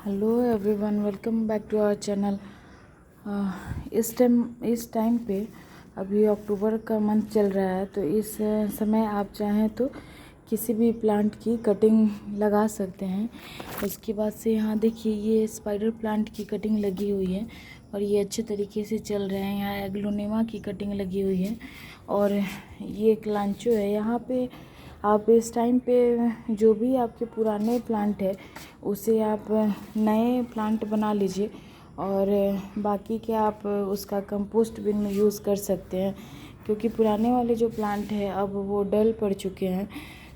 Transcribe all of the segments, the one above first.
Hello everyone, welcome back to our channel. इस time पे अभी अक्टूबर का मंथ चल रहा है, तो इस समय आप चाहें तो किसी भी प्लांट की कटिंग लगा सकते हैं। उसके बाद से यहाँ देखिए, ये स्पाइडर प्लांट की कटिंग लगी हुई है और ये अच्छे तरीके से चल रहे हैं। यहाँ एग्लोनेमा की कटिंग लगी हुई है और ये क्लांचो है। यहाँ पे आप इस टाइम पे जो भी आपके पुराने प्लांट है उसे आप नए प्लांट बना लीजिए और बाकी के आप उसका कंपोस्ट बिन में यूज़ कर सकते हैं, क्योंकि पुराने वाले जो प्लांट है अब वो डल पड़ चुके हैं,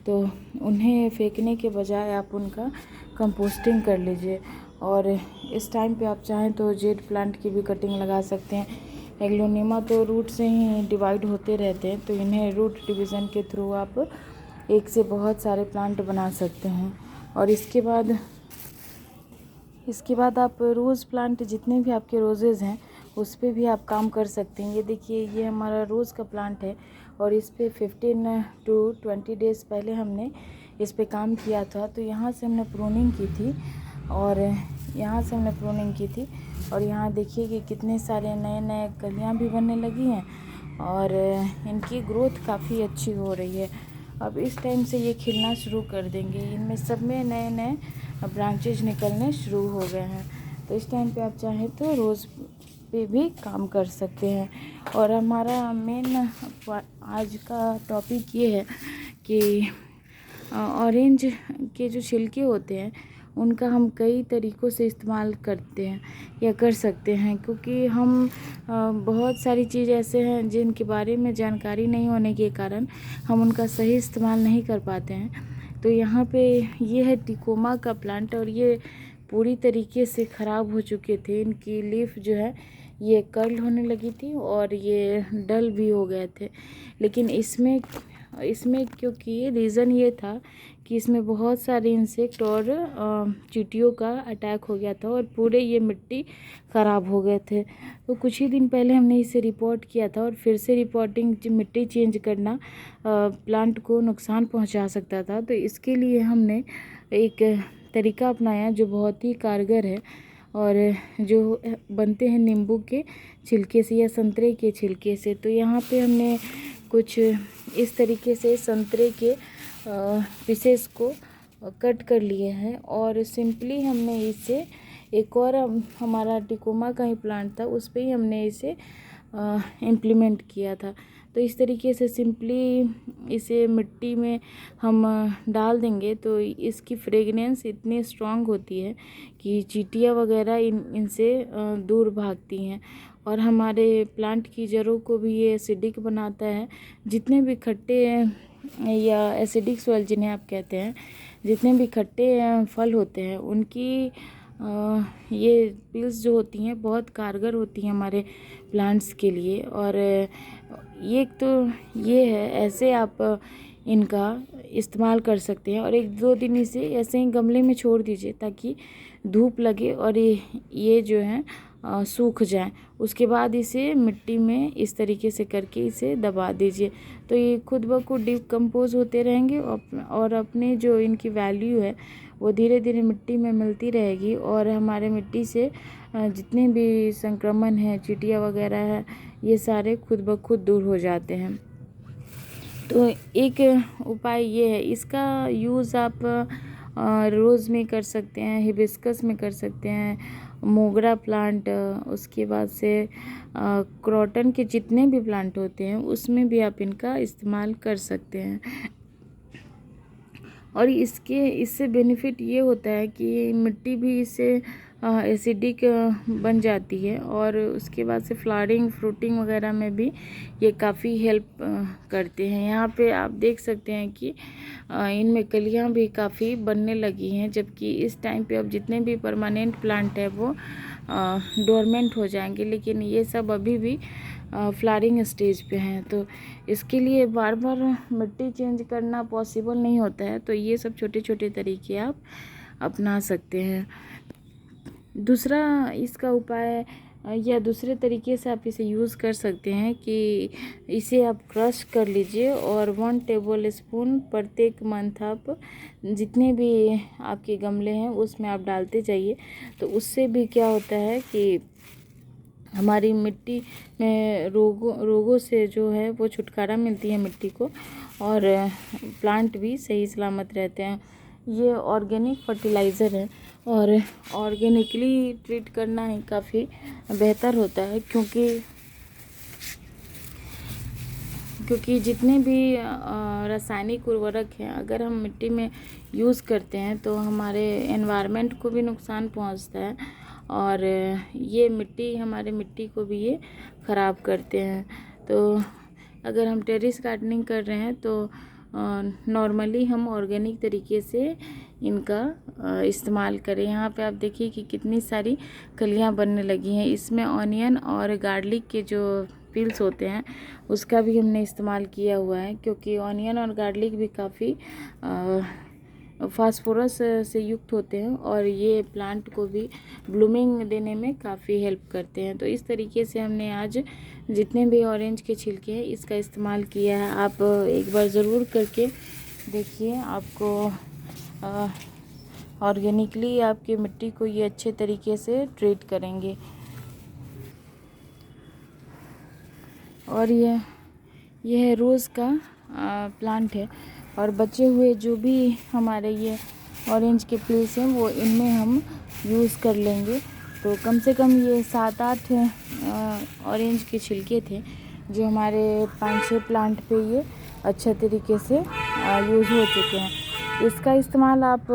तो उन्हें फेंकने के बजाय आप उनका कंपोस्टिंग कर लीजिए। और इस टाइम पे आप चाहें तो जेड प्लांट की भी कटिंग लगा सकते हैं। एग्लोनिमा तो रूट से ही डिवाइड होते रहते हैं, तो इन्हें रूट डिवीज़न के थ्रू आप एक से बहुत सारे प्लांट बना सकते हैं। और इसके बाद आप रोज़ प्लांट, जितने भी आपके रोजेज़ हैं उस पे भी आप काम कर सकते हैं। ये देखिए, ये हमारा रोज़ का प्लांट है और इस पे 15 to 20 डेज़ पहले हमने इस पे काम किया था। तो यहाँ से हमने प्रूनिंग की थी और यहाँ देखिए कि कितने सारे नए नए कलियाँ भी बनने लगी हैं और इनकी ग्रोथ काफ़ी अच्छी हो रही है। अब इस टाइम से ये खिलना शुरू कर देंगे, इनमें सब में नए नए ब्रांचेज निकलने शुरू हो गए हैं। तो इस टाइम पे आप चाहें तो रोज़ पे भी काम कर सकते हैं। और हमारा मेन आज का टॉपिक ये है कि ऑरेंज के जो छिलके होते हैं उनका हम कई तरीक़ों से इस्तेमाल करते हैं या कर सकते हैं, क्योंकि हम बहुत सारी चीज़ ऐसे हैं जिनके बारे में जानकारी नहीं होने के कारण हम उनका सही इस्तेमाल नहीं कर पाते हैं। तो यहाँ पे ये है टिकोमा का प्लांट और ये पूरी तरीके से ख़राब हो चुके थे। इनकी लीफ जो है ये कर्ल होने लगी थी और ये डल भी हो गए थे। लेकिन इसमें क्योंकि रीज़न ये था कि इसमें बहुत सारे इंसेक्ट और चींटियों का अटैक हो गया था और पूरे ये मिट्टी ख़राब हो गए थे। तो कुछ ही दिन पहले हमने इसे रिपोर्ट किया था और फिर से रिपोर्टिंग, मिट्टी चेंज करना प्लांट को नुकसान पहुंचा सकता था। तो इसके लिए हमने एक तरीका अपनाया जो बहुत ही कारगर है और जो बनते हैं नींबू के छिलके से या संतरे के छिलके से। तो यहाँ पे हमने कुछ इस तरीके से संतरे के पीसेस को कट कर लिए हैं और सिंपली हमने इसे एक और हमारा टिकोमा का ही प्लांट था उस पे ही हमने इसे इम्प्लीमेंट किया था। तो इस तरीके से सिंपली इसे मिट्टी में हम डाल देंगे तो इसकी फ्रेगनेंस इतनी स्ट्रांग होती है कि चींटियाँ वगैरह इनसे दूर भागती हैं और हमारे प्लांट की जड़ों को भी ये एसिडिक बनाता है। जितने भी खट्टे या एसिडिक सॉइल जिन्हें आप कहते हैं, जितने भी खट्टे फल होते हैं उनकी ये पिल्स जो होती हैं बहुत कारगर होती हैं हमारे प्लांट्स के लिए। और ये तो ये है, ऐसे आप इनका इस्तेमाल कर सकते हैं और 1-2 दिन इसे ऐसे ही गमले में छोड़ दीजिए ताकि धूप लगे और ये जो है सूख जाए। उसके बाद इसे मिट्टी में इस तरीके से करके इसे दबा दीजिए, तो ये खुद ब खुद डिकम्पोज होते रहेंगे और अपने जो इनकी वैल्यू है वो धीरे धीरे मिट्टी में मिलती रहेगी और हमारे मिट्टी से जितने भी संक्रमण है, चींटियाँ वगैरह है, ये सारे खुद ब खुद दूर हो जाते हैं। तो एक उपाय ये है, इसका यूज़ आप रोज़ में कर सकते हैं, हिबिस्कस में कर सकते हैं, मोगरा प्लांट, उसके बाद से क्रॉटन के जितने भी प्लांट होते हैं उसमें भी आप इनका इस्तेमाल कर सकते हैं। और इससे बेनिफिट ये होता है कि मिट्टी भी इससे एसिडिक बन जाती है और उसके बाद से फ्लावरिंग, फ्रूटिंग वगैरह में भी ये काफ़ी हेल्प करते हैं। यहाँ पे आप देख सकते हैं कि इनमें कलियाँ भी काफ़ी बनने लगी हैं, जबकि इस टाइम पे अब जितने भी परमानेंट प्लांट है वो डोरमेंट हो जाएंगे, लेकिन ये सब अभी भी फ्लावरिंग स्टेज पे हैं। तो इसके लिए बार बार मिट्टी चेंज करना पॉसिबल नहीं होता है, तो ये सब छोटे छोटे तरीके आप अपना सकते हैं। दूसरा इसका उपाय या दूसरे तरीके से आप इसे यूज़ कर सकते हैं कि इसे आप क्रश कर लीजिए और 1 टेबल स्पून प्रत्येक मंथ आप जितने भी आपके गमले हैं उसमें आप डालते जाइए। तो उससे भी क्या होता है कि हमारी मिट्टी में रोगों से जो है वो छुटकारा मिलती है मिट्टी को, और प्लांट भी सही सलामत रहते हैं। ये ऑर्गेनिक फर्टिलाइज़र है और ऑर्गेनिकली ट्रीट करना ही काफ़ी बेहतर होता है, क्योंकि जितने भी रासायनिक उर्वरक हैं अगर हम मिट्टी में यूज़ करते हैं तो हमारे एनवायरनमेंट को भी नुकसान पहुंचता है, और ये हमारे मिट्टी को भी ये ख़राब करते हैं। तो अगर हम टेरेस गार्डनिंग कर रहे हैं तो नॉर्मली हम ऑर्गेनिक तरीके से इनका इस्तेमाल करें। यहाँ पे आप देखिए कि कितनी सारी कलियाँ बनने लगी हैं। इसमें ऑनियन और गार्लिक के जो पील्स होते हैं उसका भी हमने इस्तेमाल किया हुआ है, क्योंकि ऑनियन और गार्लिक भी काफ़ी फास्फोरस से युक्त होते हैं और ये प्लांट को भी ब्लूमिंग देने में काफ़ी हेल्प करते हैं। तो इस तरीके से हमने आज जितने भी ऑरेंज के छिलके हैं इसका इस्तेमाल किया है। आप एक बार ज़रूर करके देखिए, आपको ऑर्गेनिकली आपकी मिट्टी को ये अच्छे तरीके से ट्रीट करेंगे। और ये है रोज़ का प्लांट है, और बचे हुए जो भी हमारे ये ऑरेंज के पील्स हैं वो इनमें हम यूज़ कर लेंगे। तो कम से कम ये 7-8 ऑरेंज के छिलके थे जो हमारे 5-6 प्लांट पे ये अच्छा तरीके से यूज़ हो चुके हैं। इसका इस्तेमाल आप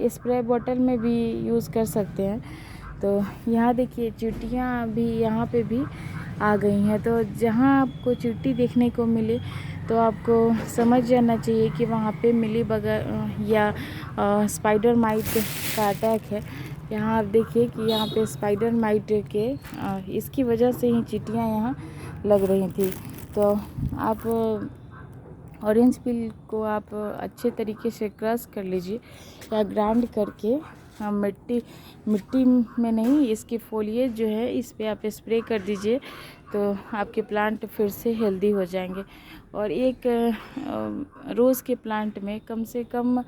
स्प्रे बॉटल में भी यूज़ कर सकते हैं। तो यहाँ देखिए चींटियाँ भी यहाँ पे भी आ गई हैं। तो जहाँ आपको चींटी देखने को मिले तो आपको समझ जाना चाहिए कि वहाँ पे मिली बगर या स्पाइडर माइट का अटैक है। यहाँ आप देखिए कि यहाँ पे स्पाइडर माइट के इसकी वजह से ही चींटियाँ यहाँ लग रही थी। तो आप ऑरेंज पील को आप अच्छे तरीके से क्रश कर लीजिए या ग्राइंड करके मिट्टी में नहीं, इसकी फोलिएज जो है इस पे आप स्प्रे कर दीजिए तो आपके प्लांट फिर से हेल्दी हो जाएंगे। और एक रोज़ के प्लांट में कम से कम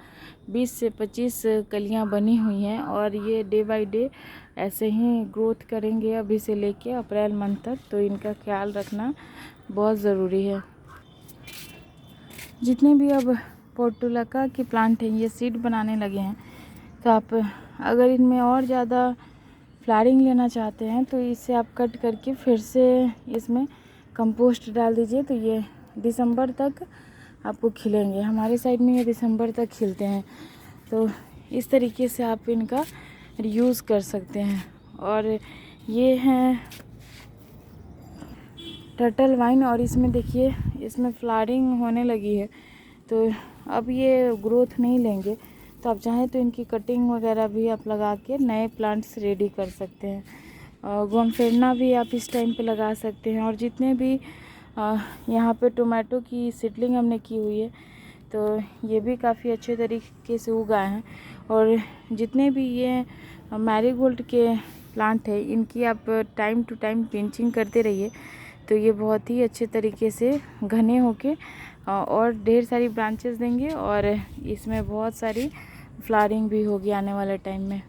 20 से 25 कलियां बनी हुई हैं, और ये डे बाय डे ऐसे ही ग्रोथ करेंगे अभी से लेके अप्रैल मंथ तक। तो इनका ख्याल रखना बहुत ज़रूरी है। जितने भी अब पोर्टुलाका के प्लांट हैं ये सीड बनाने लगे हैं, तो आप अगर इनमें और ज़्यादा फ्लावरिंग लेना चाहते हैं तो इसे आप कट करके फिर से इसमें कंपोस्ट डाल दीजिए। तो ये दिसंबर तक आपको खिलेंगे। हमारे साइड में ये दिसंबर तक खिलते हैं। तो इस तरीके से आप इनका यूज़ कर सकते हैं। और ये हैं टर्टल वाइन, और इसमें देखिए इसमें फ्लावरिंग होने लगी है। तो अब ये ग्रोथ नहीं लेंगे, तो आप चाहें तो इनकी कटिंग वगैरह भी आप लगा के नए प्लांट्स रेडी कर सकते हैं। ग्वामफेरना भी आप इस टाइम पे लगा सकते हैं। और जितने भी यहाँ पे टोमेटो की सीडलिंग हमने की हुई है तो ये भी काफ़ी अच्छे तरीके से उगाए हैं। और जितने भी ये मैरीगोल्ड के प्लांट है इनकी आप टाइम टू टाइम पिंचिंग करते रहिए, तो ये बहुत ही अच्छे तरीके से घने होके और ढेर सारी ब्रांचेस देंगे, और इसमें बहुत सारी फ्लावरिंग भी होगी आने वाले टाइम में।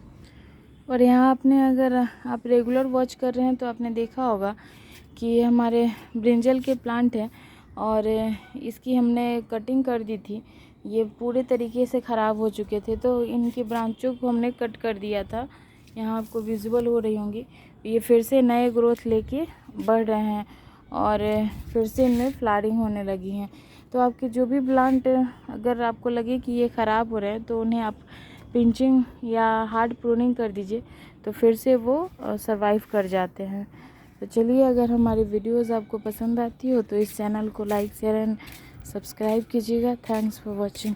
और यहाँ आपने अगर आप रेगुलर वॉच कर रहे हैं तो आपने देखा होगा कि ये हमारे ब्रिंजल के प्लांट हैं, और इसकी हमने कटिंग कर दी थी। ये पूरे तरीके से ख़राब हो चुके थे, तो इनकी ब्रांचों को हमने कट कर दिया था। यहाँ आपको विजुअल हो रही होंगी। ये फिर से नए ग्रोथ लेके बढ़ रहे हैं और फिर से इनमें फ्लावरिंग होने लगी हैं। तो आपके जो भी प्लांट अगर आपको लगे कि ये ख़राब हो रहे हैं तो उन्हें आप पिंचिंग या हार्ड प्रूनिंग कर दीजिए, तो फिर से वो सरवाइव कर जाते हैं। तो चलिए, अगर हमारी वीडियोस आपको पसंद आती हो तो इस चैनल को लाइक शेयर एंड सब्सक्राइब कीजिएगा। Thanks for watching.